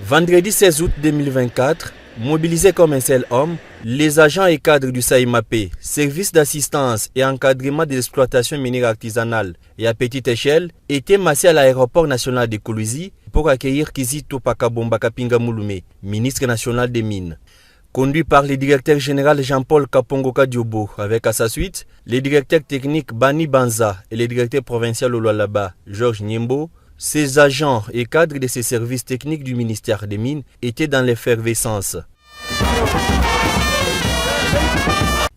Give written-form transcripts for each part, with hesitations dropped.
Vendredi 16 août 2024, mobilisés comme un seul homme, les agents et cadres du SAIMAP, service d'assistance et encadrement de l'exploitation minière artisanale et à petite échelle, étaient massés à l'aéroport national de Kolwezi pour accueillir Kizito Pakabomba Kapinga Mouloumé, ministre national des Mines. Conduit par le directeur général Jean-Paul Kapongoka Diobo, avec à sa suite les directeurs techniques Bani Banza et le directeur provincial Olualaba, Georges Niembo, ces agents et cadres de ces services techniques du ministère des Mines étaient dans l'effervescence.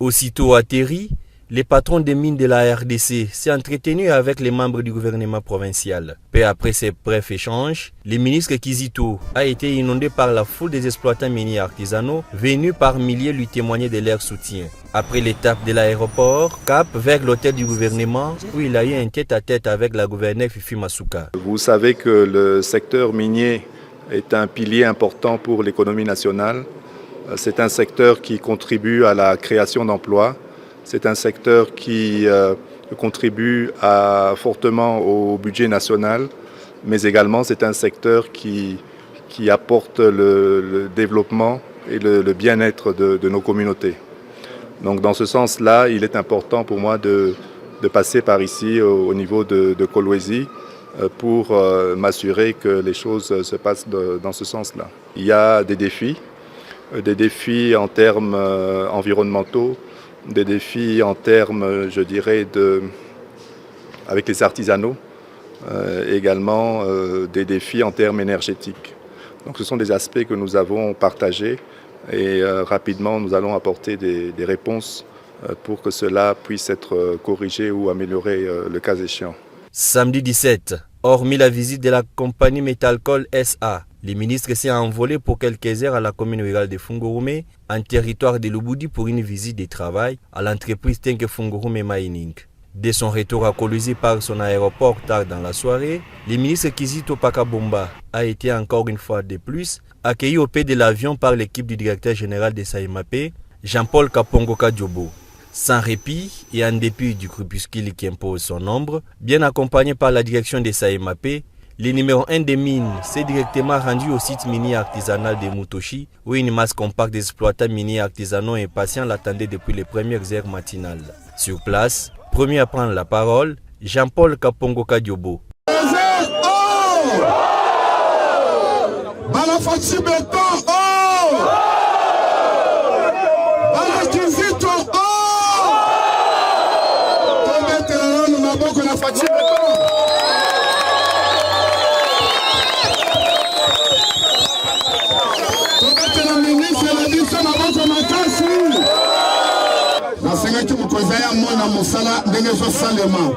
Aussitôt atterri, le patron des mines de la RDC s'est entretenu avec les membres du gouvernement provincial. Peu après ces brefs échanges, le ministre Kizito a été inondé par la foule des exploitants miniers artisanaux venus par milliers lui témoigner de leur soutien. Après l'étape de l'aéroport, cap vers l'hôtel du gouvernement où il a eu un tête-à-tête avec la gouverneure Fifi Masuka. Vous savez que le secteur minier est un pilier important pour l'économie nationale. C'est un secteur qui contribue à la création d'emplois. C'est un secteur qui contribue fortement au budget national, mais également c'est un secteur qui apporte le développement et le bien-être de nos communautés. Donc dans ce sens-là, il est important pour moi de passer par ici au niveau de Kolwezi pour m'assurer que les choses se passent dans ce sens-là. Il y a des défis en termes environnementaux, des défis en termes, je dirais, avec les artisanaux, également des défis en termes énergétiques. Donc ce sont des aspects que nous avons partagés et rapidement nous allons apporter des réponses pour que cela puisse être corrigé ou amélioré le cas échéant. Samedi 17, hormis la visite de la compagnie Metalcol SA, le ministre s'est envolé pour quelques heures à la commune rurale de Fungurume, en territoire de Lubudi pour une visite de travail à l'entreprise Tenke Fungurume Mining. Dès son retour à Kolwezi par son aéroport tard dans la soirée, le ministre Kizito Pakabomba a été encore une fois de plus accueilli au pied de l'avion par l'équipe du directeur général de SAIMAP, Jean-Paul Kapongoka Diobo. Sans répit et en dépit du crépuscule qui impose son ombre, bien accompagné par la direction de SAIMAP, le numéro 1 des mines s'est directement rendu au site minier artisanal de Mutoshi, où une masse compacte d'exploitants miniers artisanaux impatients l'attendaient depuis les premières heures matinales. Sur place, premier à prendre la parole, Jean-Paul Kapongoka Diobo. Mosala ndenge salema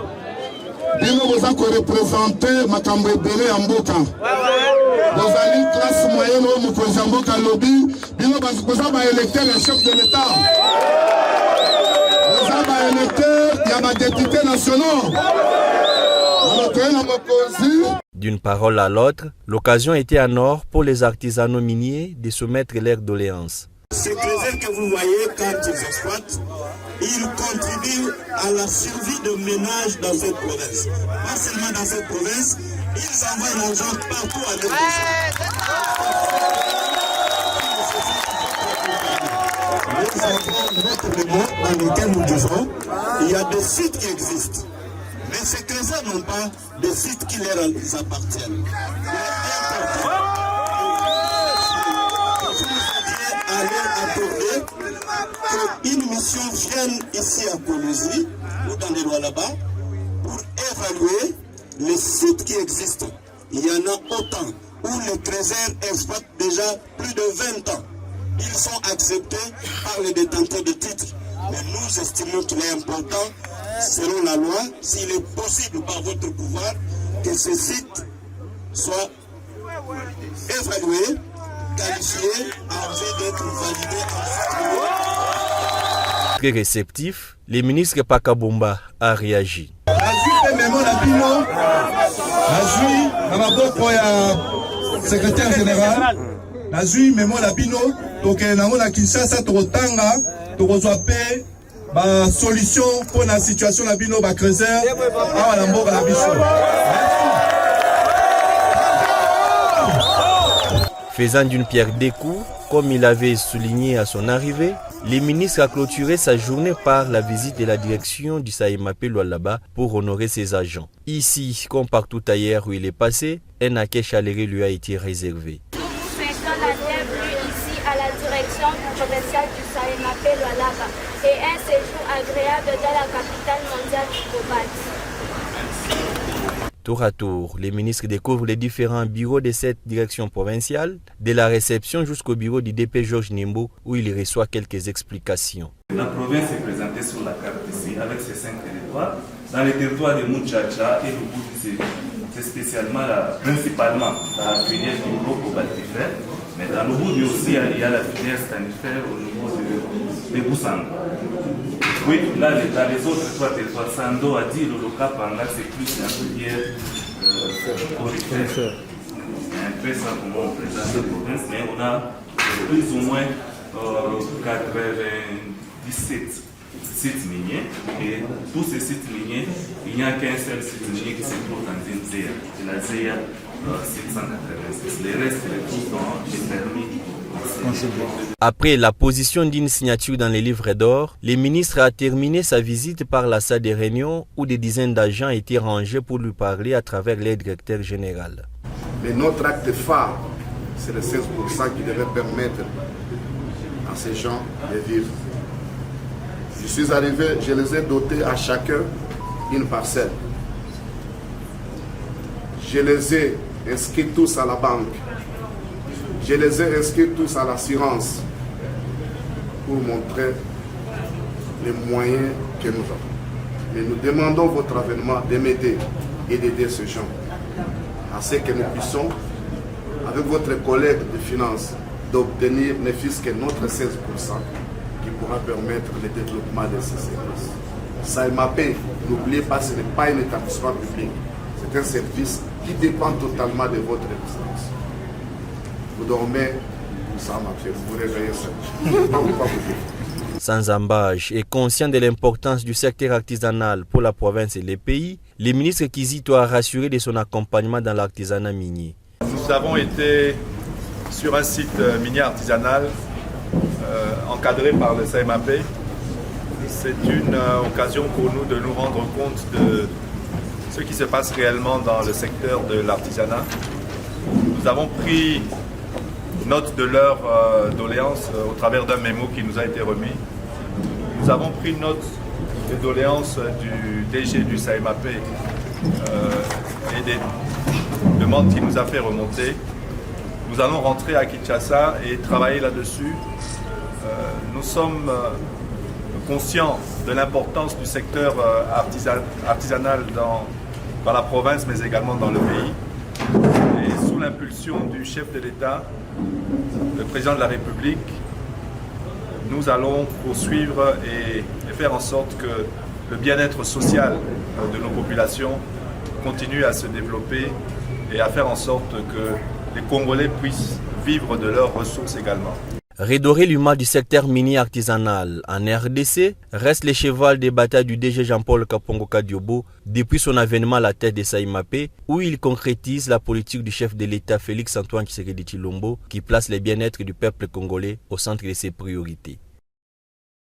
bino boza ko représenter makambo ebele ya mboka bozali classe moyenne o mokonzi ya mboka lobi bino boza ba électeur ya chef de l'état boza ba électeur ya ba député nationaux. D'une parole à l'autre, l'occasion était en or pour les artisanaux miniers de soumettre leurs doléances. Ces trésors que vous voyez quand ils exploitent, ils contribuent à la survie de ménages dans cette province. Pas seulement dans cette province, ils envoient l'argent partout à l'étranger. Nous avons notre monde dans lequel nous vivons. Il y a des sites qui existent. Mais ces trésors n'ont pas de sites qui leur appartiennent. Une mission vienne ici à Kolwezi ou dans les lois là-bas pour évaluer les sites qui existent. Il y en a autant où les trésors exploitent déjà plus de 20 ans. Ils sont acceptés par les détenteurs de titres. Mais nous estimons qu'il est important, selon la loi, s'il est possible par votre pouvoir, que ces sites soient évalués, qualifiés, en vue d'être validés en Très réceptif, le ministre Pakabomba a réagi. Secrétaire général, nazui memo la bino donc nango na Kinshasa tokotanga tokozwa pe ba solution pour la situation la bino ba creuser awa na mboka la biso. Faisant d'une pierre deux coups, comme il avait souligné à son arrivée, le ministre a clôturé sa journée par la visite de la direction du Saïmapé Lualaba pour honorer ses agents. Ici, comme partout ailleurs où il est passé, un accueil chaleureux lui a été réservé. Nous souhaitons la bienvenue ici à la direction provinciale du Saïmapé Lualaba et un séjour agréable dans la capitale mondiale du cobalt. Tour à tour, les ministres découvrent les différents bureaux de cette direction provinciale, de la réception jusqu'au bureau du DP Georges Nimbo, où il reçoit quelques explications. La province est présentée sur la carte ici, avec ses 5 territoires. Dans les territoires de Moutchacha et Lubudi, c'est spécialement, principalement, la filière du gros cobaltifère. Mais dans Lubudi aussi, il y a la filière stanifère au niveau de Boussang. Oui, là, dans les autres trois territoires, Sando a dit le Lokapanga, c'est plus un filière orifère. Un peu ça comment on présente la province, mais on a plus ou moins 97 sites miniers. Et tous ces sites miniers, il n'y a qu'un seul site minier qui se trouve dans une ZEA. C'est la ZEA 686. Les restes, les tous ont été permis. Après la position d'une signature dans les livres d'or, le ministre a terminé sa visite par la salle des réunions où des dizaines d'agents étaient rangés pour lui parler à travers le directeur général. Mais notre acte phare, c'est le 16% qui devait permettre à ces gens de vivre. Je suis arrivé, je les ai dotés à chacun une parcelle. Je les ai inscrits tous à la banque. Je les ai inscrits tous à l'assurance pour montrer les moyens que nous avons. Mais nous demandons votre avènement de m'aider et d'aider ces gens à ce que nous puissions, avec votre collègue de finances, d'obtenir ne fût-ce que notre 16% qui pourra permettre le développement de ces services. Saïmapé, n'oubliez pas, ce n'est pas un établissement public. C'est un service qui dépend totalement de votre existence. Vous dormez, ça marche, vous vous réveillez seul. Sans embâche et conscient de l'importance du secteur artisanal pour la province et les pays, le ministre Kizito a rassuré de son accompagnement dans l'artisanat minier. Nous avons été sur un site minier artisanal encadré par le Saïmapé. C'est une occasion pour nous de nous rendre compte de ce qui se passe réellement dans le secteur de l'artisanat. Nous avons pris note de leur doléance au travers d'un mémo qui nous a été remis. Nous avons pris note des doléances du DG du Saïmapé et des demandes qu'il nous a fait remonter. Nous allons rentrer à Kinshasa et travailler là-dessus. Nous sommes conscients de l'importance du secteur artisanal dans la province, mais également dans le pays. Et sous l'impulsion du chef de l'État, le président de la République, nous allons poursuivre et faire en sorte que le bien-être social de nos populations continue à se développer et à faire en sorte que les Congolais puissent vivre de leurs ressources également. Redorer l'humain du secteur minier artisanal en RDC reste le cheval de bataille du DG Jean-Paul Kapongo Kadiobo depuis son avènement à la tête de Saïmapé, où il concrétise la politique du chef de l'État Félix Antoine Tshisekedi Tshilombo qui place le bien-être du peuple congolais au centre de ses priorités.